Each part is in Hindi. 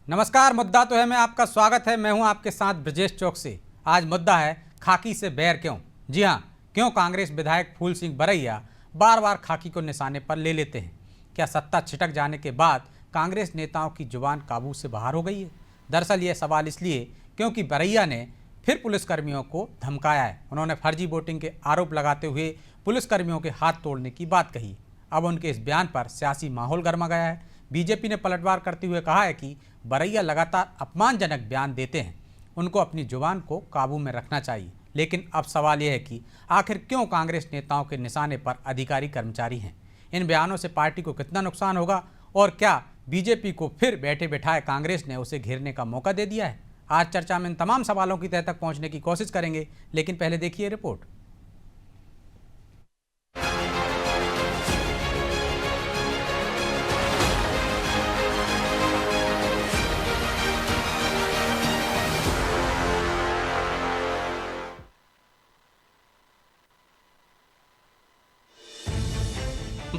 नमस्कार। मुद्दा तो है मैं आपका स्वागत है। मैं हूं आपके साथ ब्रजेश चौकसी। आज मुद्दा है खाकी से बैर क्यों। जी हां, क्यों कांग्रेस विधायक फूल सिंह बरैया बार बार खाकी को निशाने पर ले लेते हैं। क्या सत्ता छिटक जाने के बाद कांग्रेस नेताओं की जुबान काबू से बाहर हो गई है। दरअसल यह सवाल इसलिए क्योंकि बरैया ने फिर पुलिसकर्मियों को धमकाया है। उन्होंने फर्जी वोटिंग के आरोप लगाते हुए पुलिसकर्मियों के हाथ तोड़ने की बात कही। अब उनके इस बयान पर सियासी माहौल गर्मा गया है। बीजेपी ने पलटवार करते हुए कहा है कि बरैया लगातार अपमानजनक बयान देते हैं, उनको अपनी जुबान को काबू में रखना चाहिए। लेकिन अब सवाल यह है कि आखिर क्यों कांग्रेस नेताओं के निशाने पर अधिकारी कर्मचारी हैं। इन बयानों से पार्टी को कितना नुकसान होगा और क्या बीजेपी को फिर बैठे बैठाए कांग्रेस ने उसे घेरने का मौका दे दिया है। आज चर्चा में इन तमाम सवालों की तह तक पहुंचने की कोशिश करेंगे, लेकिन पहले देखिए रिपोर्ट।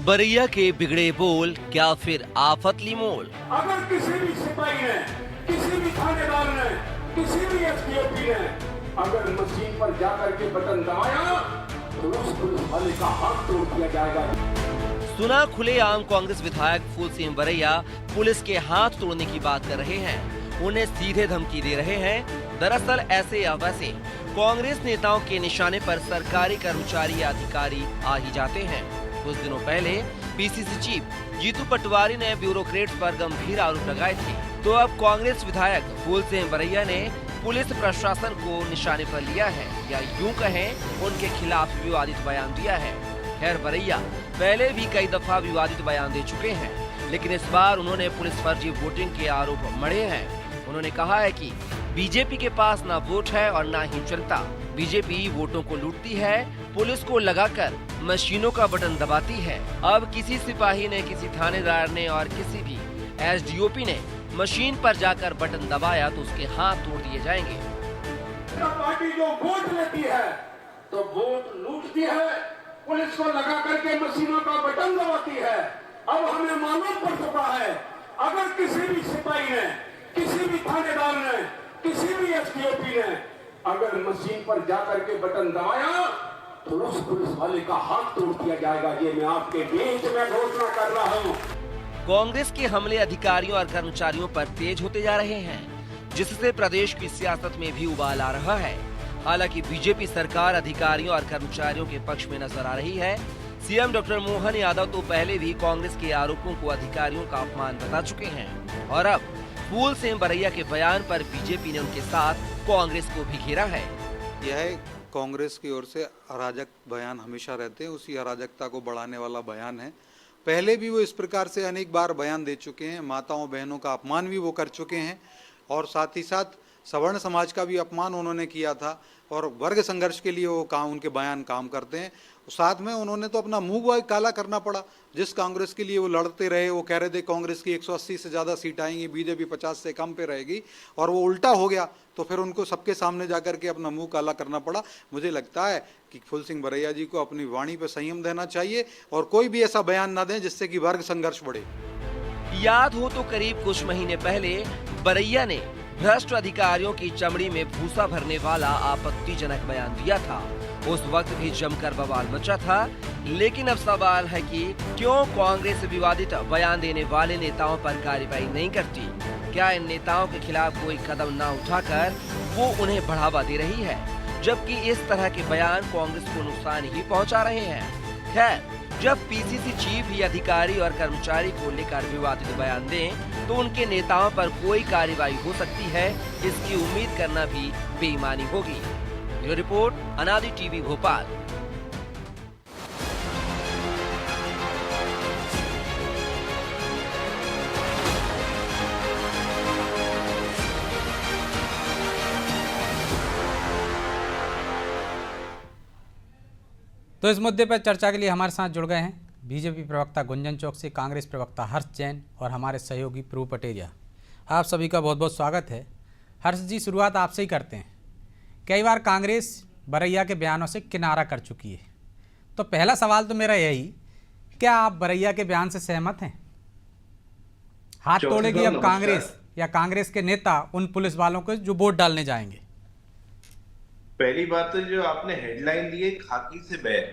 बरैया के बिगड़े बोल क्या फिर आफत ली मोल। अगर किसी भी सिपाही ने, किसी भी थानेदार ने, किसी भी एसडीओपी ने अगर मशीन पर जाकर के बटन दबाया तो उस पुलिस वाले का हाथ तोड़ दिया जाएगा। सुना खुलेआम कांग्रेस विधायक फूल सिंह बरैया पुलिस के हाथ तोड़ने की बात कर रहे हैं, उन्हें सीधे धमकी दे रहे हैं। दरअसल ऐसे या वैसे कांग्रेस नेताओं के निशाने पर सरकारी कर्मचारी या अधिकारी आ ही जाते हैं। कुछ दिनों पहले पीसीसी चीफ जीतू पटवारी ने ब्यूरोक्रेट्स पर गंभीर आरोप लगाए थे, तो अब कांग्रेस विधायक फूल सिंह बरैया ने पुलिस प्रशासन को निशाने पर लिया है, या यूं कहें उनके खिलाफ विवादित बयान दिया है। खैर, बरैया पहले भी कई दफा विवादित बयान दे चुके हैं, लेकिन इस बार उन्होंने पुलिस फर्जी वोटिंग के आरोप मढ़े हैं। उन्होंने कहा है कि बीजेपी के पास ना वोट है और ना ही जनता। बीजेपी वोटों को लूटती है, पुलिस को लगाकर मशीनों का बटन दबाती है। अब किसी सिपाही ने, किसी थानेदार ने और किसी भी एसडीओपी ने मशीन पर जाकर बटन दबाया तो उसके हाथ तोड़ दिए जाएंगे। पार्टी जो वोट लेती है तो वोट लूटती है, पुलिस को लगा करके मशीनों का बटन दबाती है। अब हमें मालूम पड़ चुका है, अगर किसी भी सिपाही ने, किसी भी थानेदार ने, किसी भी एसडीओपी ने अगर मशीन पर जाकर के बटन दबाया तो उस पुलिस वाले का हाथ तोड़ दिया जाएगा। ये मैं आपके बीच में घोषणा कर रहा हूँ। कांग्रेस के हमले अधिकारियों और कर्मचारियों पर तेज होते जा रहे हैं, जिससे प्रदेश की सियासत में भी उबाल आ रहा है। हालांकि बीजेपी सरकार अधिकारियों और कर्मचारियों के पक्ष में नजर आ रही है। सीएम डॉक्टर मोहन यादव तो पहले भी कांग्रेस के आरोपों को अधिकारियों का अपमान बता चुके हैं, और अब फूल सिंह बरैया के बयान पर बीजेपी ने उनके साथ कांग्रेस को भी घेरा है। यह कांग्रेस की ओर से अराजक बयान हमेशा रहते हैं, उसी अराजकता को बढ़ाने वाला बयान है। पहले भी वो इस प्रकार से अनेक बार बयान दे चुके हैं, माताओं बहनों का अपमान भी वो कर चुके हैं, और साथ ही साथ सवर्ण समाज का भी अपमान उन्होंने किया था, और वर्ग संघर्ष के लिए वो काम, उनके बयान काम करते हैं। साथ में उन्होंने तो अपना मुंह काला करना पड़ा। जिस कांग्रेस के लिए वो लड़ते रहे, वो कह रहे थे कांग्रेस की 180 से ज़्यादा सीट आएंगी, बीजेपी 50 से कम पे रहेगी, और वो उल्टा हो गया, तो फिर उनको सबके सामने जाकर के अपना मुंह काला करना पड़ा। मुझे लगता है कि फूल सिंह बरैया जी को अपनी वाणी पर संयम देना चाहिए और कोई भी ऐसा बयान ना दें जिससे कि वर्ग संघर्ष बढ़े। याद हो तो करीब कुछ महीने पहले बरैया ने भ्रष्ट अधिकारियों की चमड़ी में भूसा भरने वाला आपत्तिजनक बयान दिया था। उस वक्त भी जमकर बवाल मचा था। लेकिन अब सवाल है कि क्यों कांग्रेस विवादित बयान देने वाले नेताओं पर कार्रवाई नहीं करती। क्या इन नेताओं के खिलाफ कोई कदम न उठाकर वो उन्हें बढ़ावा दे रही है, जबकि इस तरह के बयान कांग्रेस को नुकसान ही पहुंचा रहे हैं। खैर, जब पीसीसी चीफ ही अधिकारी और कर्मचारी को लेकर विवादित बयान दें तो उनके नेताओं पर कोई कार्रवाई हो सकती है, इसकी उम्मीद करना भी बेईमानी होगी। ब्यूरो रिपोर्ट, अनादि टीवी भोपाल। तो इस मुद्दे पर चर्चा के लिए हमारे साथ जुड़ गए हैं बीजेपी प्रवक्ता गुंजन चौकसी, कांग्रेस प्रवक्ता हर्ष जैन और हमारे सहयोगी प्रू पटेलिया। आप सभी का बहुत बहुत स्वागत है। हर्ष जी, शुरुआत आपसे ही करते हैं। कई बार कांग्रेस बरैया के बयानों से किनारा कर चुकी है, तो पहला सवाल तो मेरा यही, क्या आप बरैया के बयान से सहमत हैं? हाथ तोड़ेगी अब कांग्रेस, या कांग्रेस के नेता उन पुलिस वालों को जो वोट डालने जाएंगे? पहली बात तो जो आपने हेडलाइन दी है खाकी से बैर,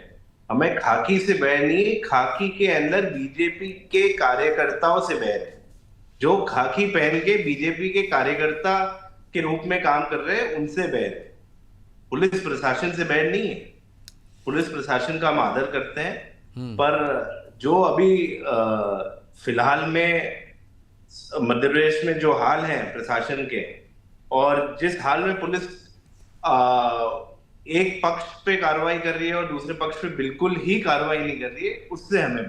हमें खाकी से बैर नहीं है, खाकी के अंदर बीजेपी के कार्यकर्ताओं से बैर है। जो खाकी पहन के बीजेपी के कार्यकर्ता के रूप में काम कर रहे हैं उनसे बैर है, पुलिस प्रशासन से बैर नहीं है। पुलिस प्रशासन का हम आदर करते हैं, पर जो अभी फिलहाल में मध्य प्रदेश में जो हाल है प्रशासन के, और जिस हाल में पुलिस एक पक्ष पे कार्रवाई कर रही है और दूसरे पक्ष पे बिल्कुल ही कार्रवाई नहीं कर रही है, उससे हमें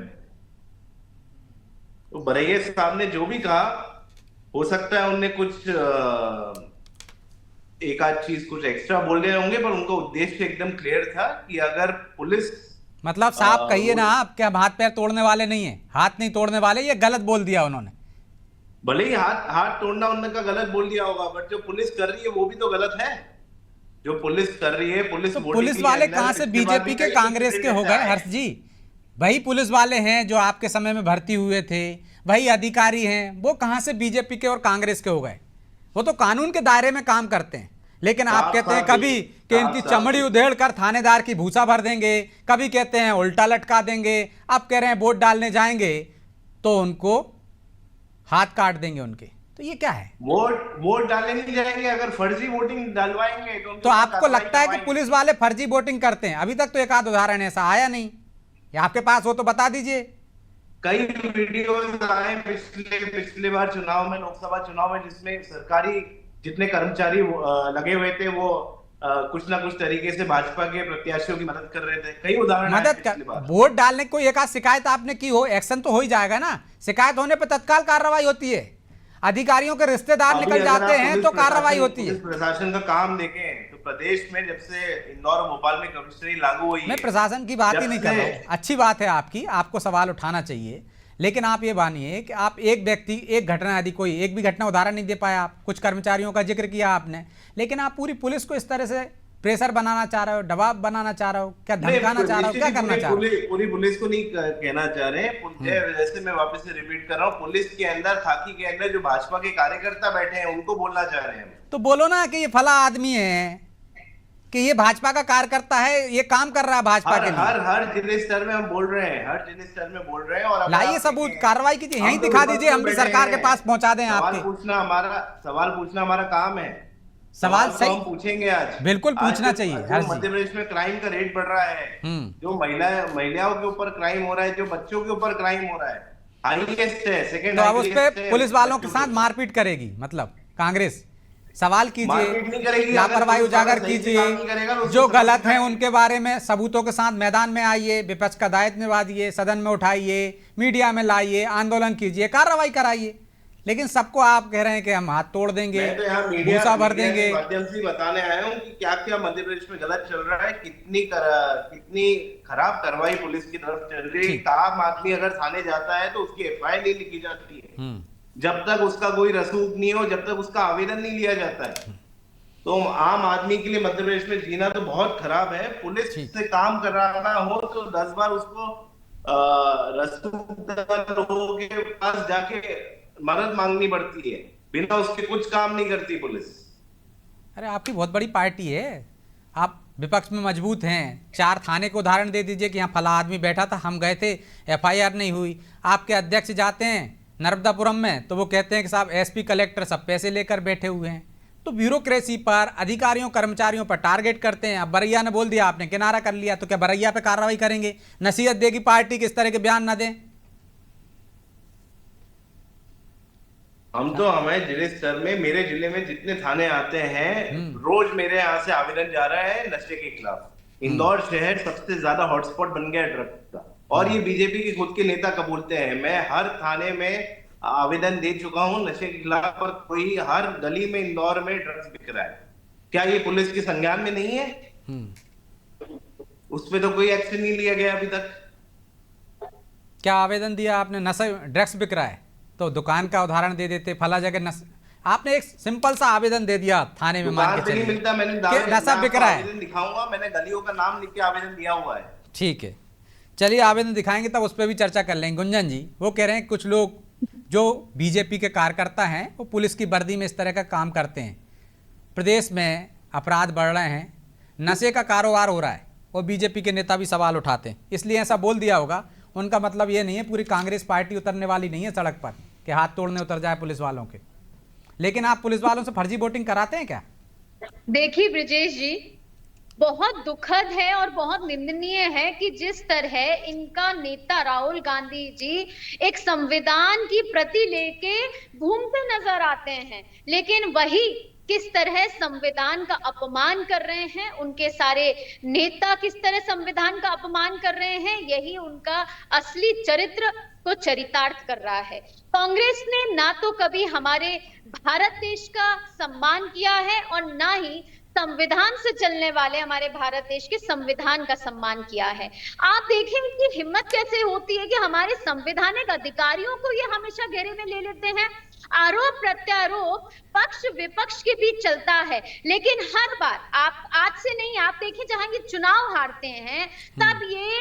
तो बरैया साहब ने जो भी कहा, हो सकता है उनने कुछ एक आध चीज कुछ एक्स्ट्रा बोल गए होंगे, पर उनका उद्देश्य एकदम क्लियर था कि अगर पुलिस मतलब साहब कहिए ना आप कि हम हाथ पैर तोड़ने वाले नहीं है, हाथ नहीं तोड़ने वाले, ये गलत बोल दिया उन्होंने। भले ही हाथ तोड़ना उनका गलत बोल दिया होगा, बट जो पुलिस कर रही है वो भी तो गलत है। जो पुलिस कर रही है, पुलिस वाले कहां से बीजेपी के कांग्रेस के हो गए हर्ष जी? वही पुलिस वाले हैं जो आपके समय में भर्ती हुए थे, वही अधिकारी हैं, वो कहां से बीजेपी के और कांग्रेस के हो गए? वो तो कानून के दायरे में काम करते हैं। लेकिन आप कहते हैं कभी कि इनकी चमड़ी उधेड़ कर थानेदार की भूसा भर देंगे, कभी कहते हैं उल्टा लटका देंगे, अब कह रहे हैं वोट डालने जाएंगे तो उनको हाथ काट देंगे उनके। तो ये क्या है? वोट डालने नहीं जाएंगे, अगर फर्जी वोटिंग डलवाएंगे तो आपको लगता है कि पुलिस वाले फर्जी वोटिंग करते हैं? अभी तक तो एक आध उदाहरण ऐसा आया नहीं, या आपके पास हो तो बता दीजिए। कई वीडियोस आए पिछले बार चुनाव में, लोकसभा चुनाव में, जिसमें सरकारी जितने कर्मचारी लगे हुए थे वो कुछ ना कुछ तरीके से भाजपा के प्रत्याशियों की मदद कर रहे थे। कई उदाहरण मदद कर, वोट डालने को एक आध शिकायत आपने की हो, एक्शन तो हो ही जाएगा ना। शिकायत होने पर तत्काल कार्रवाई होती है, अधिकारियों के रिश्तेदार निकल जाते हैं तो कार्रवाई होती है। प्रशासन का काम देखें तो प्रदेश में जब से इंदौर और भोपाल में कमिश्नरी लागू हुई, मैं प्रशासन की बात ही नहीं कर रहा हूँ, अच्छी बात है आपकी, आपको सवाल उठाना चाहिए, लेकिन आप ये मानिए कि आप एक व्यक्ति, एक घटना, यदि कोई एक भी घटना उदाहरण नहीं दे पाया, आप कुछ कर्मचारियों का जिक्र किया आपने, लेकिन आप पूरी पुलिस को इस तरह से प्रेशर बनाना चाह रहे हो, दबाव बनाना चाह रहे हो, क्या धमकाना चाह रहे हो, क्या करना चाह रहे हो? पूरी पुलिस को नहीं कहना चाह रहे हैं। जैसे मैं वापस से रिपीट कर रहा हूँ, पुलिस के अंदर, खाकी के अंदर जो भाजपा के कार्यकर्ता बैठे हैं उनको बोलना चाह रहे हैं। तो बोलो ना कि ये फला आदमी है, कि ये भाजपा का कार्यकर्ता है, ये काम कर रहा है भाजपा के लिए। हर जिले स्तर में हम बोल रहे हैं, हर जिले स्तर में बोल रहे हैं। और लाइए सबूत, कार्रवाई कीजिए, यहीं दिखा दीजिए, हम भी सरकार के पास पहुंचा दें आपके। सवाल पूछना हमारा काम है। सवाल सही हम पूछेंगे आज, बिल्कुल पूछना चाहिए। मध्य प्रदेश में क्राइम का रेट बढ़ रहा है, जो महिलाओं के ऊपर क्राइम हो रहा है, जो बच्चों के ऊपर क्राइम हो रहा है, हाईएस्ट है, सेकंड। तो अब उस पे पुलिस वालों के साथ मारपीट करेगी, मतलब कांग्रेस? सवाल कीजिए, लापरवाही उजागर कीजिए, जो गलत है उनके बारे में सबूतों के साथ मैदान में आइए, विपक्ष का दायित्व निभाइए, सदन में उठाइए, मीडिया में लाइए, आंदोलन कीजिए, कार्रवाई कराइए। लेकिन सबको आप कह रहे हैं कि हम हाथ तोड़ देंगे, भूसा भर देंगे। माध्यम से बताने आया हूँ कि क्या क्या मध्य प्रदेश में गलत चल रहा है, कितनी खराब कार्रवाई पुलिस की तरफ चल रही है। आम आदमी अगर थाने जाता है तो उसकी एफआईआर नहीं लिखी जाती है जब तक उसका कोई रसूख नहीं हो, जब तक उसका आवेदन नहीं लिया जाता है। तो आम आदमी के लिए मध्य प्रदेश में जीना तो बहुत खराब है। पुलिस से काम कराना हो तो 10 बार उसको रसूखदारों के पास जाके मदद मांगनी पड़ती है, बिना उसके कुछ काम नहीं करती पुलिस। अरे आपकी बहुत बड़ी पार्टी है, आप विपक्ष में मजबूत हैं, 4 थाने को उदाहरण दे दीजिए कि यहाँ फला आदमी बैठा था, हम गए थे, एफआईआर नहीं हुई। आपके अध्यक्ष जाते हैं नर्मदापुरम में तो वो कहते हैं कि साहब एसपी कलेक्टर सब पैसे लेकर बैठे हुए हैं। तो ब्यूरोक्रेसी पर, अधिकारियों कर्मचारियों पर टारगेट करते हैं। अब बरैया ने बोल दिया, आपने किनारा कर लिया, तो क्या बरैया पे कार्रवाई करेंगे? नसीहत देगी पार्टी कि इस तरह के बयान न दें। हम तो हमारे जिले स्तर में, मेरे जिले में जितने थाने आते हैं, रोज मेरे यहाँ से आवेदन जा रहा है नशे के खिलाफ। इंदौर शहर सबसे ज्यादा हॉटस्पॉट बन गया है ड्रग्स का, और ये बीजेपी के खुद के नेता कबूलते हैं। मैं हर थाने में आवेदन दे चुका हूं नशे के खिलाफ, पर कोई हर गली में इंदौर में ड्रग्स बिक रहा है। क्या ये पुलिस के संज्ञान में नहीं है? उस पे तो कोई एक्शन नहीं लिया गया अभी तक। क्या आवेदन दिया आपने? नशा ड्रग्स बिक रहा है तो दुकान का उदाहरण दे देते, फला जगह आपने एक सिंपल सा आवेदन दे दिया थाने में, मान के चलिए नशा बिक रहा है, दिखाऊंगा, मैंने गलियों का नाम लिख के आवेदन दिया हुआ है। ठीक है, चलिए आवेदन दिखाएंगे तब उस पर भी चर्चा कर लेंगे। गुंजन जी वो कह रहे हैं कुछ लोग जो बीजेपी के कार्यकर्ता हैं वो पुलिस की वर्दी में इस तरह का काम करते हैं। प्रदेश में अपराध बढ़ रहे हैं, नशे का कारोबार हो रहा है और बीजेपी के नेता भी सवाल उठाते हैं, इसलिए ऐसा बोल दिया होगा। उनका मतलब ये नहीं है पूरी कांग्रेस पार्टी उतरने वाली नहीं है सड़क पर कि हाथ तोड़ने उतर जाए पुलिस वालों के। लेकिन आप पुलिस वालों से फर्जी वोटिंग कराते हैं क्या? देखिए ब्रिजेश जी, बहुत दुखद है और बहुत निंदनीय है कि जिस तरह इनका नेता राहुल गांधी जी एक संविधान की प्रति लेके घूमते नजर आते हैं, लेकिन वही किस तरह संविधान का अपमान कर रहे हैं, उनके सारे नेता किस तरह संविधान का अपमान कर रहे हैं, यही उनका असली चरित्र को चरितार्थ कर रहा है। कांग्रेस ने ना तो कभी हमारे भारत देश का सम्मान किया है और ना ही संविधान से चलने वाले हमारे भारत देश के संविधान का सम्मान किया है। आप देखें कि हिम्मत कैसे होती है कि हमारे संवैधानिक अधिकारियों को ये हमेशा घेरे में ले लेते हैं। आरोप प्रत्यारोप पक्ष विपक्ष के बीच चलता है, लेकिन हर बार आप आज से नहीं, आप देखें जहां ये चुनाव हारते हैं तब ये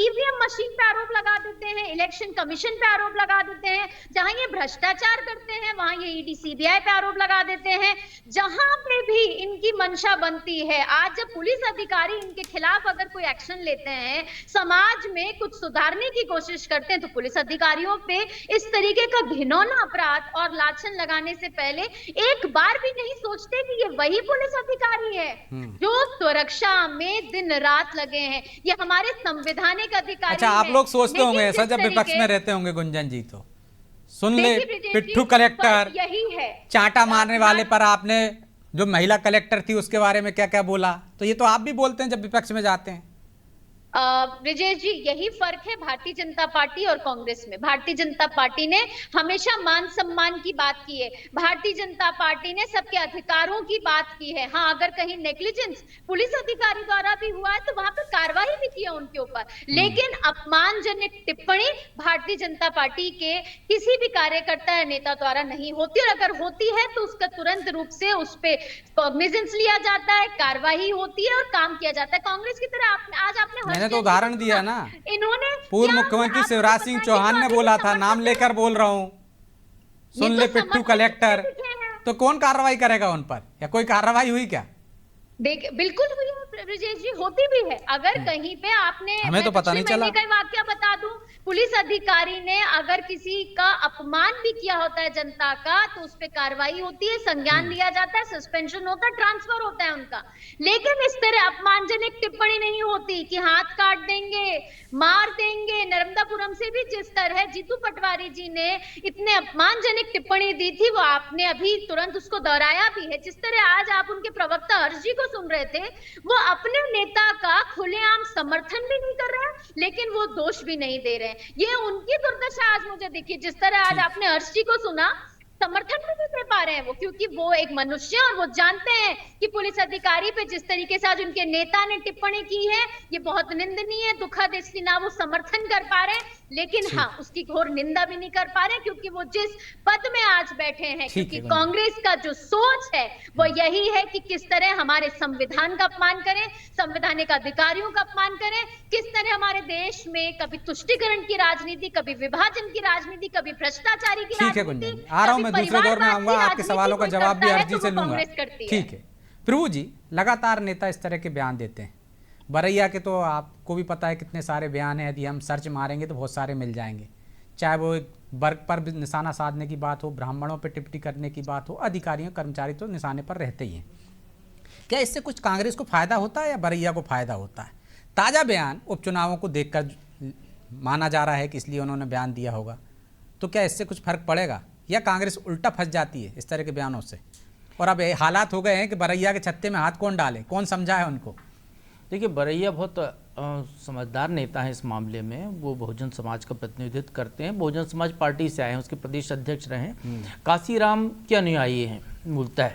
ईवीएम मशीन पे आरोप लगा देते हैं, इलेक्शन कमीशन पे आरोप लगा देते हैं, जहां ये भ्रष्टाचार करते हैं वहां ये ईडी सीबीआई पे आरोप लगा देते हैं। जहां पे भी इनकी मंशा बनती है, आज जब पुलिस अधिकारी इनके खिलाफ अगर कोई एक्शन लेते हैं, समाज में कुछ सुधारने की कोशिश करते हैं, तो पुलिस अधिकारियों पे इस तरीके का घिनौना अपराध और लांछन लगाने से पहले एक बार भी नहीं सोचते कि ये वही पुलिस अधिकारी है जो सुरक्षा में दिन रात लगे हैं। ये हमारे संवैधानिक अधिकारी। अच्छा, आप लोग सोचते होंगे ऐसा जब विपक्ष में रहते होंगे गुंजन जी, तो सुन ले पिट्ठू कलेक्टर यही है, चांटा मारने वाले पर आपने जो महिला कलेक्टर थी उसके बारे में क्या क्या बोला, तो ये तो आप भी बोलते हैं जब विपक्ष में जाते हैं। ब्रिजेश जी, यही फर्क है भारतीय जनता पार्टी और कांग्रेस में। भारतीय जनता पार्टी ने हमेशा मान सम्मान की बात की है, भारतीय जनता पार्टी ने सबके अधिकारों की बात की है। हाँ, अगर कहीं नेग्लिजेंस पुलिस अधिकारी द्वारा भी हुआ है तो वहां पर कार्रवाई भी की है उनके ऊपर, लेकिन अपमानजनक टिप्पणी भारतीय जनता पार्टी के किसी भी कार्यकर्ता या नेता द्वारा नहीं होती, और अगर होती है तो उसका तुरंत रूप से उस पर कॉग्निजेंस लिया जाता है, कार्रवाई होती है और काम किया जाता है। कांग्रेस की तरह आज आपने मैंने तो उदाहरण दिया ना, इन्होंने पूर्व मुख्यमंत्री शिवराज सिंह चौहान ने बोला था, नाम लेकर बोल रहा हूं, सुन ले पिट्ठू कलेक्टर, तो कौन कार्रवाई करेगा उन पर, या कोई कार्रवाई हुई क्या? देख, बिल्कुल हुई है ब्रिजेश जी, होती भी है। अगर कहीं पे आपने, हमें तो पता नहीं चला। का वाक्य बता दूं, पुलिस अधिकारी ने अगर किसी का अपमान भी किया होता है जनता का तो उस पर कार्रवाई होती है, संज्ञान लिया जाता है, सस्पेंशन होता है, ट्रांसफर होता है उनका। लेकिन इस तरह अपमानजनक टिप्पणी नहीं होती कि हाथ काट देंगे, मार देंगे। नर्मदापुरम से भी जिस तरह जीतू पटवारी जी ने इतने अपमानजनक टिप्पणी दी थी, वो आपने अभी तुरंत उसको दोहराया भी है। जिस तरह आज आप उनके प्रवक्ता हर्ष जी को सुन रहे थे, वो अपने नेता का खुलेआम समर्थन भी नहीं कर रहे हैं, लेकिन वो दोष भी नहीं दे रहे हैं। ये उनकी दुर्दशा आज मुझे दिखी। जिस तरह आज आपने हर्ष जी को सुना, समर्थन भी नहीं दे पा रहे हैं वो, क्योंकि वो एक मनुष्य और वो जानते हैं कि पुलिस अधिकारी पे जिस तरीके से आज उनके नेता ने टिप्पणी की है ये बहुत निंदनीय है, दुखद, इसलिए ना वो समर्थन कर पा रहे हैं, लेकिन हाँ उसकी घोर निंदा भी नहीं कर पा रहे, क्योंकि वो जिस पद में आज बैठे हैं, क्योंकि कांग्रेस का जो सोच है वो यही है कि किस तरह हमारे संविधान का अपमान करें, संवैधानिक अधिकारियों का अपमान करें, किस तरह हमारे देश में कभी तुष्टीकरण की राजनीति, कभी विभाजन की राजनीति, कभी भ्रष्टाचारी की राजनीति, आ रहा हूं मैं दूसरे दौर में आऊंगा, आपके सवालों का जवाब भी हर्ष जी से लूंगा। ठीक है प्रभु जी, लगातार नेता इस तरह के बयान देते हैं। बरैया के तो आपको भी पता है कितने सारे बयान हैं, यदि हम सर्च मारेंगे तो बहुत सारे मिल जाएंगे। चाहे वो एक वर्ग पर निशाना साधने की बात हो, ब्राह्मणों पर टिप्पणी करने की बात हो, अधिकारियों कर्मचारी तो निशाने पर रहते ही हैं। क्या इससे कुछ कांग्रेस को फायदा होता है या बरैया को फायदा होता है? ताज़ा बयान उपचुनावों को देखकर माना जा रहा है कि इसलिए उन्होंने बयान दिया होगा, तो क्या इससे कुछ फर्क पड़ेगा या कांग्रेस उल्टा फंस जाती है इस तरह के बयानों से? और अब हालात हो गए हैं कि बरैया के छत्ते में हाथ कौन डाले, कौन समझाए उनको? देखिए, बरैया बहुत समझदार नेता है इस मामले में। वो बहुजन समाज का प्रतिनिधित्व करते हैं, बहुजन समाज पार्टी से आए हैं, उसके प्रदेश अध्यक्ष रहे हैं, काशीराम के अनुयायी हैं मूलतः।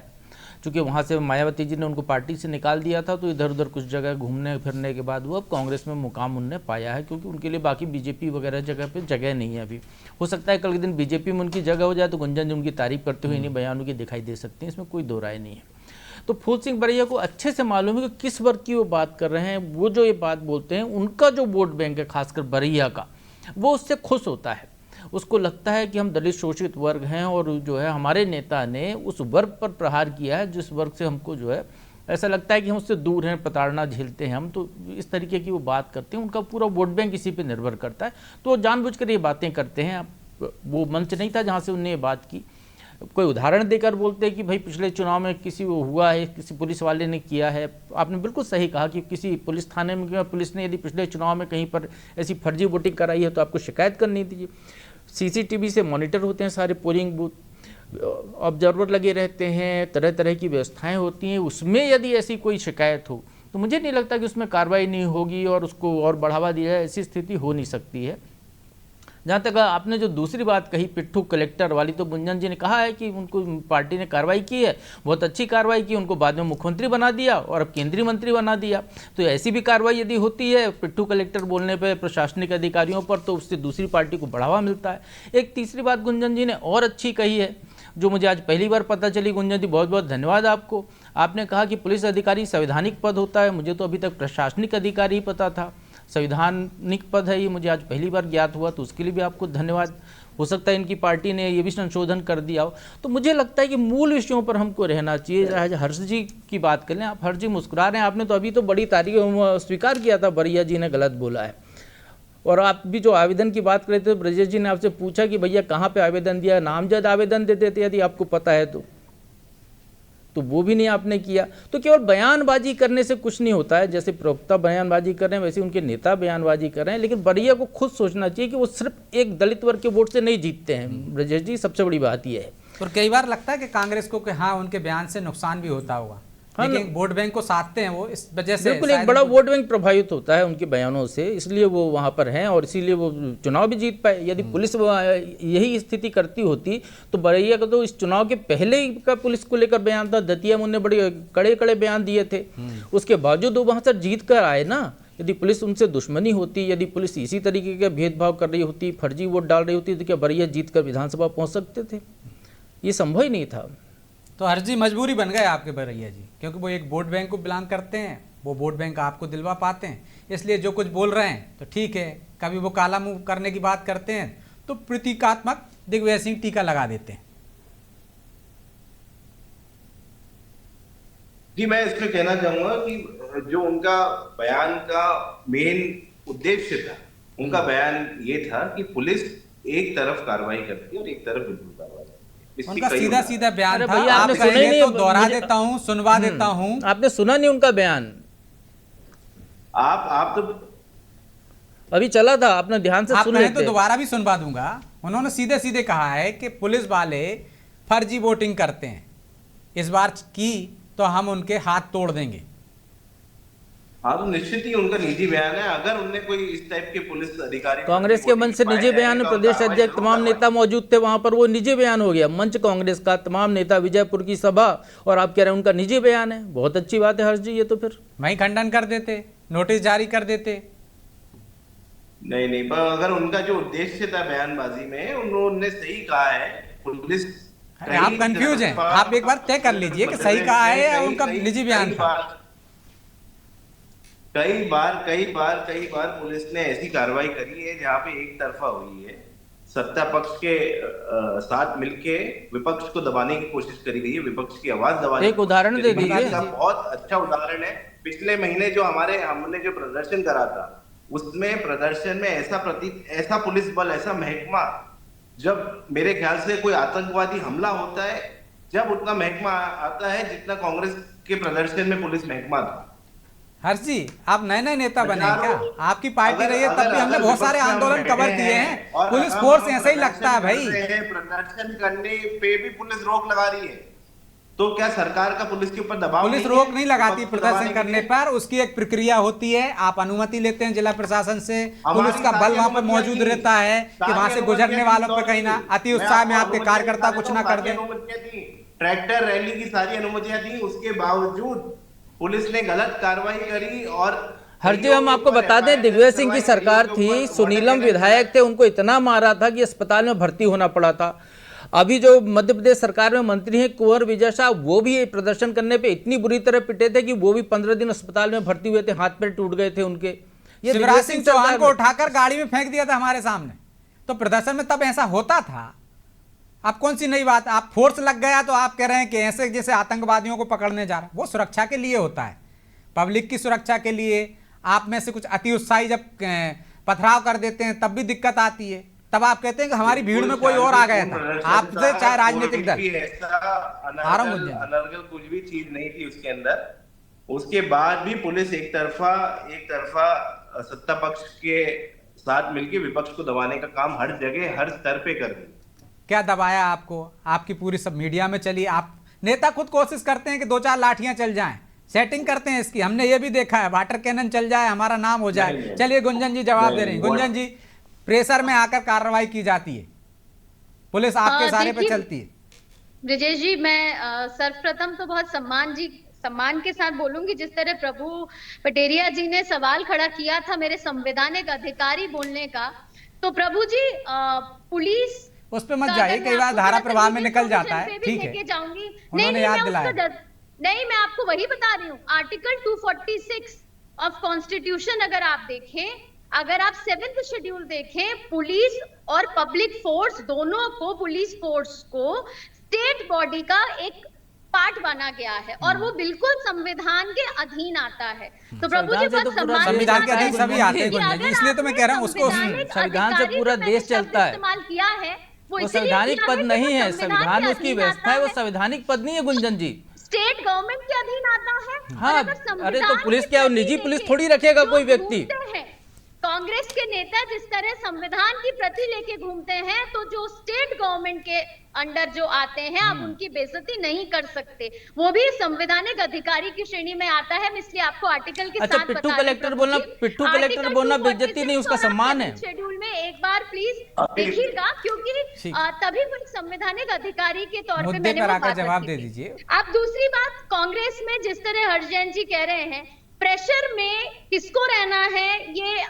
चूँकि वहाँ से मायावती जी ने उनको पार्टी से निकाल दिया था, तो इधर उधर कुछ जगह घूमने फिरने के बाद वो अब कांग्रेस में मुकाम उनने पाया है, क्योंकि उनके लिए बाकी बीजेपी वगैरह जगह पे जगह नहीं है अभी। हो सकता है कल के दिन बीजेपी में उनकी जगह हो जाए तो गुंजन जी उनकी तारीफ करते हुए इन्हीं बयानों की दिखाई दे सकती हैं, इसमें कोई दो राय नहीं है। तो फूल सिंह बरैया को अच्छे से मालूम है कि किस वर्ग की वो बात कर रहे हैं। वो जो ये बात बोलते हैं, उनका जो वोट बैंक है खासकर बरैया का, वो उससे खुश होता है। उसको लगता है कि हम दलित शोषित वर्ग हैं और जो है हमारे नेता ने उस वर्ग पर प्रहार किया है जिस वर्ग से हमको जो है ऐसा लगता है कि हम उससे दूर हैं, प्रताड़ना झेलते हैं हम, तो इस तरीके की वो बात करते हैं। उनका पूरा वोट बैंक इसी पे निर्भर करता है, तो वो जानबूझकर ये बातें करते हैं। वो मंच नहीं था जहाँ से उनने ये बात की। कोई उदाहरण देकर बोलते हैं कि भाई पिछले चुनाव में किसी वो हुआ है, किसी पुलिस वाले ने किया है। आपने बिल्कुल सही कहा कि किसी पुलिस थाने में पुलिस ने यदि पिछले चुनाव में कहीं पर ऐसी फर्जी वोटिंग कराई है तो आपको शिकायत करनी थी। CCTV से मॉनिटर होते हैं सारे पोलिंग बूथ, ऑब्जर्वर लगे रहते हैं, तरह तरह की व्यवस्थाएं होती हैं। उसमें यदि ऐसी कोई शिकायत हो तो मुझे नहीं लगता कि उसमें कार्रवाई नहीं होगी और उसको और बढ़ावा दिया जाए, ऐसी स्थिति हो नहीं सकती है। जहाँ तक आपने जो दूसरी बात कही पिट्ठू कलेक्टर वाली, तो गुंजन जी ने कहा है कि उनको पार्टी ने कार्रवाई की है, बहुत अच्छी कार्रवाई की, उनको बाद में मुख्यमंत्री बना दिया और अब केंद्रीय मंत्री बना दिया। तो ऐसी भी कार्रवाई यदि होती है पिट्ठू कलेक्टर बोलने पे प्रशासनिक अधिकारियों पर, तो उससे दूसरी पार्टी को बढ़ावा मिलता है। एक तीसरी बात गुंजन जी ने और अच्छी कही है, जो मुझे आज पहली बार पता चली। गुंजन जी बहुत बहुत धन्यवाद आपको। आपने कहा कि पुलिस अधिकारी संवैधानिक पद होता है, मुझे तो अभी तक प्रशासनिक अधिकारी ही पता था, संवैधानिक पद है ये मुझे आज पहली बार ज्ञात हुआ, तो उसके लिए भी आपको धन्यवाद। हो सकता है इनकी पार्टी ने ये भी संशोधन कर दिया हो। तो मुझे लगता है कि मूल विषयों पर हमको रहना चाहिए। चाहे हर्ष जी की बात कर लें, आप हर्ष जी मुस्कुरा रहे हैं, आपने तो अभी तो बड़ी तारीफ स्वीकार किया था बरैया जी ने गलत बोला है। और आप भी जो आवेदन की बात कर रहे थे, ब्रजेश जी ने आपसे पूछा कि भैया कहाँ पे आवेदन दिया, नामजद आवेदन देते थे यदि आपको पता है तो वो भी नहीं आपने किया। तो केवल बयानबाजी करने से कुछ नहीं होता है। जैसे प्रवक्ता बयानबाजी कर रहे हैं वैसे उनके नेता बयानबाजी कर रहे हैं, लेकिन बरैया को खुद सोचना चाहिए कि वो सिर्फ एक दलित वर्ग के वोट से नहीं जीतते हैं। ब्रजेश जी, सबसे बड़ी बात यह है। और कई बार लगता है कि कांग्रेस को कि हाँ उनके बयान से नुकसान भी होता होगा, लेकिन वोट बैंक को साधते हैं वो, इस वजह से बिल्कुल एक बड़ा वोट बैंक प्रभावित होता है उनके बयानों से, इसलिए वो वहाँ पर हैं और इसीलिए वो चुनाव भी जीत पाए। यदि पुलिस यही स्थिति करती होती तो बरैया का तो इस चुनाव के पहले ही का पुलिस को लेकर बयान था, दतिया में उन्होंने बड़े कड़े कड़े बयान दिए थे, उसके बावजूद वो वहाँ से जीत कर आए ना। यदि पुलिस उनसे दुश्मनी होती, यदि पुलिस इसी तरीके का भेदभाव कर रही होती, फर्जी वोट डाल रही होती, तो क्या बरैया जीत कर विधानसभा पहुँच सकते थे? ये संभव ही नहीं था। तो हर्ष जी मजबूरी बन गए आपके बरैया जी, क्योंकि वो एक वोट बैंक को बिलोंग करते हैं, वो वोट बैंक आपको दिलवा पाते हैं, इसलिए जो कुछ बोल रहे हैं तो ठीक है। कभी वो काला मुंह करने की बात करते हैं तो प्रतीकात्मक दिग्विजय सिंह टीका लगा देते हैं। जी, मैं इसमें कहना चाहूंगा कि जो उनका बयान का मेन उद्देश्य था, उनका बयान ये था कि पुलिस एक तरफ कार्रवाई करती है और एक तरफ बिल्कुल कार्रवाई। उनका सीधा सीधा बयान था। भैया आप आपने सुना ही नहीं, तो दोहरा देता हूँ, सुनवा देता हूँ। आपने सुना नहीं उनका बयान? आप तो अभी चला था, आपने ध्यान से आप सुन कहें लेते। तो दोबारा भी सुनवा दूंगा। उन्होंने सीधे सीधे कहा है कि पुलिस वाले फर्जी वोटिंग करते हैं, इस बार की तो हम उनके हाथ तोड़ देंगे। हाँ, तो निश्चित ही उनका निजी बयान है। अगर उनने कोई इस टाइप के पुलिस अधिकारी कांग्रेस के मंच से निजी बयान में प्रदेश अध्यक्ष तमाम नेता मौजूद थे वहां पर, वो निजी बयान हो गया। मंच कांग्रेस का तमाम नेता, विजयपुर की सभा, और आप कह रहे हैं उनका निजी बयान है। बहुत अच्छी बात है हर्ष जी, ये तो फिर वही खंडन कर देते, नोटिस जारी कर देते। नहीं, पर अगर उनका जो उद्देश्य था बयानबाजी में, उन्होंने सही कहा है। पुलिस आप कंफ्यूज हैं, आप एक बार तय कर लीजिए कि सही कहा है या उनका निजी बयान था। कई बार पुलिस ने ऐसी कार्रवाई करी है जहां पे एक तरफा हुई है। सत्ता पक्ष के साथ मिलके विपक्ष को दबाने की कोशिश करी गई है, विपक्ष की आवाज दबाने। एक उदाहरण दे दीजिए। बहुत अच्छा उदाहरण है, पिछले महीने जो हमने जो प्रदर्शन करा था, उसमें प्रदर्शन में ऐसा पुलिस बल, ऐसा महकमा, जब मेरे ख्याल से कोई आतंकवादी हमला होता है, जब उतना महकमा आता है जितना कांग्रेस के प्रदर्शन में पुलिस महकमा था। हर्ष जी, आप नए नए नेता बने क्या? आपकी पार्टी रही है तब भी हमने बहुत सारे आंदोलन कवर किए हैं। पुलिस फोर्स ऐसा ही लगता है भाई। प्रदर्शन करने पे भी पुलिस रोक लगा रही है, तो क्या सरकार का पुलिस के ऊपर दबाव? पुलिस रोक नहीं लगाती प्रदर्शन करने पर, उसकी एक प्रक्रिया होती है। आप अनुमति लेते हैं जिला प्रशासन से, पुलिस का बल वहां पर मौजूद रहता है कि वहां से गुजरने वालों पर कहीं ना अति उत्साह में आपके कार्यकर्ता कुछ ना कर दें। ट्रैक्टर रैली की सारी अनुमतियां थी, उसके बावजूद पुलिस ने गलत कार्रवाई करी। और हर जी, हम आपको बता दें, दिग्विजय सिंह की सरकार थी, सुनीलम विधायक थे, उनको इतना मारा था कि अस्पताल में भर्ती होना पड़ा था। अभी जो मध्य प्रदेश सरकार में मंत्री हैं कुंवर विजय शाह, वो भी प्रदर्शन करने पे इतनी बुरी तरह पिटे थे कि वो भी 15 दिन अस्पताल में भर्ती हुए थे, हाथ पैर टूट गए थे उनके। शिवराज सिंह चौहान को उठाकर गाड़ी में फेंक दिया था हमारे सामने, तो प्रदर्शन में तब ऐसा होता था। अब कौन सी नई बात, आप फोर्स लग गया तो आप कह रहे हैं कि ऐसे जैसे आतंकवादियों को पकड़ने जा रहा, वो सुरक्षा के लिए होता है, पब्लिक की सुरक्षा के लिए। आप में से कुछ अति उत्साही जब पथराव कर देते हैं तब भी दिक्कत आती है, तब आप कहते हैं कि हमारी भीड़ में कोई और आ गया था। आपसे चाहे राजनीतिक दल, अनर्गल कुछ भी चीज नहीं थी उसके अंदर। उसके बाद भी पुलिस एक तरफा सत्ता पक्ष के साथ मिलकर विपक्ष को दबाने का काम हर जगह हर स्तर पे कर रही। क्या दबाया आपको? आपकी पूरी सब मीडिया में चली। आप नेता खुद कोशिश करते हैं कि 2-4 लाठियां चल जाएं, सेटिंग करते हैं इसकी, हमने ये भी देखा है, वाटर कैनन चल जाए, हमारा नाम हो जाए। चलिए गुंजन जी जवाब दे रही हैं। गुंजन जी, प्रेशर में आकर कार्रवाई की जाती है, पुलिस आपके सारे पे चलती है। ब्रजेश जी, मैं सर्वप्रथम तो बहुत सम्मान के साथ बोलूंगी, जिस तरह प्रभु पटेरिया जी ने सवाल खड़ा किया था मेरे संवैधानिक अधिकारी बोलने का, तो प्रभु जी पुलिस उस पे मत जाइए, कई बार धारा प्रवाह में निकल जाता है, ठीक है, उन्होंने याद दिलाया। नहीं, मैं आपको वही बता रही हूँ, आर्टिकल 246 ऑफ कॉन्स्टिट्यूशन अगर आप देखें, अगर आप 7th शेड्यूल देखें, पुलिस और पब्लिक फोर्स दोनों को, पुलिस फोर्स को स्टेट बॉडी का एक पार्ट माना गया है और वो बिल्कुल संविधान के अधीन आता है। तो प्रभु जी बहुत सम्मान, संविधान के अधीन सभी आते हैं, इसलिए तो मैं कह रहा हूँ उसको, संविधान से पूरा देश चलता है, इस्तेमाल किया है, वो संवैधानिक पद नहीं है, संविधान उसकी व्यवस्था है, वो संवैधानिक पद नहीं है गुंजन जी, स्टेट गवर्नमेंट के अधीन आता है। हाँ, अरे तो पुलिस क्या निजी पुलिस थोड़ी रखेगा कोई व्यक्ति। कांग्रेस के नेता जिस तरह संविधान की प्रति लेके घूमते हैं, तो जो स्टेट गवर्नमेंट के अंडर जो आते हैं, आप उनकी बेइज्जती नहीं कर सकते, वो भी संवैधानिक अधिकारी की श्रेणी में आता है। इसलिए आपको आर्टिकल के अच्छा, साथ पिट्ठू कलेक्टर बोलना बेइज्जती नहीं, उसका सम्मान है। शेड्यूल में एक बार प्लीज देखिएगा, क्योंकि तभी कोई संवैधानिक अधिकारी के तौर पे मैंने वो बात जवाब दे दीजिए। अब दूसरी बात, कांग्रेस में जिस तरह हर्ष जैन जी कह रहे हैं, प्रेशर में किसको रहना है ये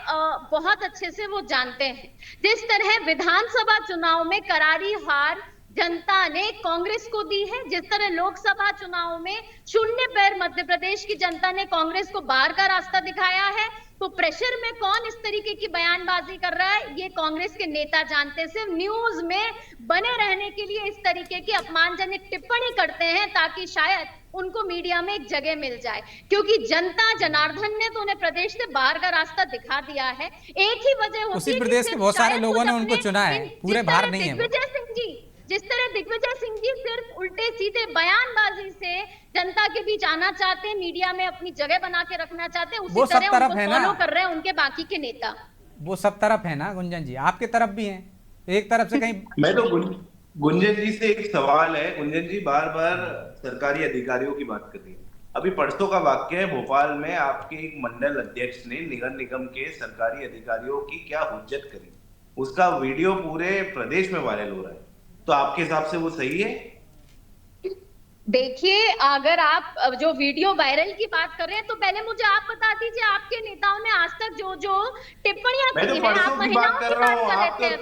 बहुत अच्छे से वो जानते हैं। जिस तरह विधानसभा चुनाव में करारी हार जनता ने कांग्रेस को दी है, जिस तरह लोकसभा चुनाव में शून्य पैर मध्य प्रदेश की जनता ने कांग्रेस को बाहर का रास्ता दिखाया है, तो प्रेशर में कौन इस तरीके की बयानबाजी कर रहा है ये कांग्रेस के नेता जानते हैं। सिर्फ न्यूज में बने रहने के लिए इस तरीके की अपमानजनक टिप्पणी करते हैं ताकि शायद उनको मीडिया में एक जगह मिल जाए, क्योंकि जनता जनार्दन ने तो उन्हें प्रदेश से बाहर का रास्ता दिखा दिया है। एक ही वजह होती है, उसी प्रदेश के बहुत सारे लोगों ने उनको चुना है, पूरे बाहर नहीं है। दिग्विजय सिंह जी, जिस तरह दिग्विजय सिंह जी सिर्फ उल्टे सीधे बयानबाजी से जनता के बीच आना चाहते हैं, मीडिया में अपनी जगह बना के रखना चाहते हैं, उसी तरह उनको फॉलो कर रहे हैं उनके बाकी के नेता। वो सब तरफ है ना गुंजन जी, आपके तरफ भी हैं, एक तरफ से कहीं मैं तो गुंजन जी से एक सवाल है। गुंजन जी बार बार सरकारी अधिकारियों की बात कर रही है। अभी परसों का वाक्य है, भोपाल में आपके एक मंडल अध्यक्ष ने नगर निगम के सरकारी अधिकारियों की क्या हुज्जत करी, उसका वीडियो पूरे प्रदेश में वायरल हो रहा है, तो आपके हिसाब से वो सही है? देखिए, अगर आप जो वीडियो वायरल की बात कर रहे हैं, तो पहले मुझे आप बता दीजिए आपके नेताओं ने आज तक जो जो टिप्पणियां की हैं, आप महिलाओं की बात कर रहे थे,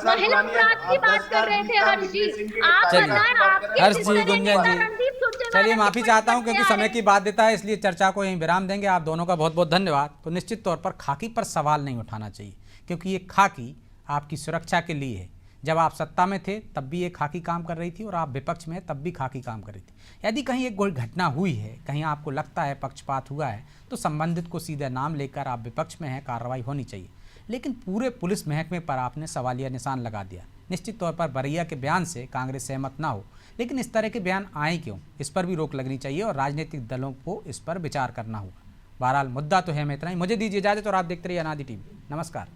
महिला अपराध की बात कर रहे थे हर्ष जी, आप बताएं आपके हर्ष जी, गुंजन जी, चलिए माफी चाहता हूं क्योंकि समय की बाध्यता है, इसलिए चर्चा को यहीं विराम देंगे। आप दोनों का बहुत बहुत धन्यवाद। तो निश्चित तौर पर खाकी पर सवाल नहीं उठाना चाहिए, क्योंकि ये खाकी आपकी सुरक्षा के लिए है। जब आप सत्ता में थे तब भी ये खाकी काम कर रही थी और आप विपक्ष में तब भी खाकी काम कर रही थी। यदि कहीं एक कोई घटना हुई है, कहीं आपको लगता है पक्षपात हुआ है, तो संबंधित को सीधे नाम लेकर आप विपक्ष में हैं, कार्रवाई होनी चाहिए। लेकिन पूरे पुलिस महकमे पर आपने सवालिया निशान लगा दिया। निश्चित तौर पर बरैया के बयान से कांग्रेस सहमत ना हो, लेकिन इस तरह के बयान आए क्यों, इस पर भी रोक लगनी चाहिए और राजनीतिक दलों को इस पर विचार करना होगा। बहरहाल मुद्दा तो है, मैं इतना ही, मुझे दीजिए इजाजत और आप देखते रहिए अनादि टीवी। नमस्कार।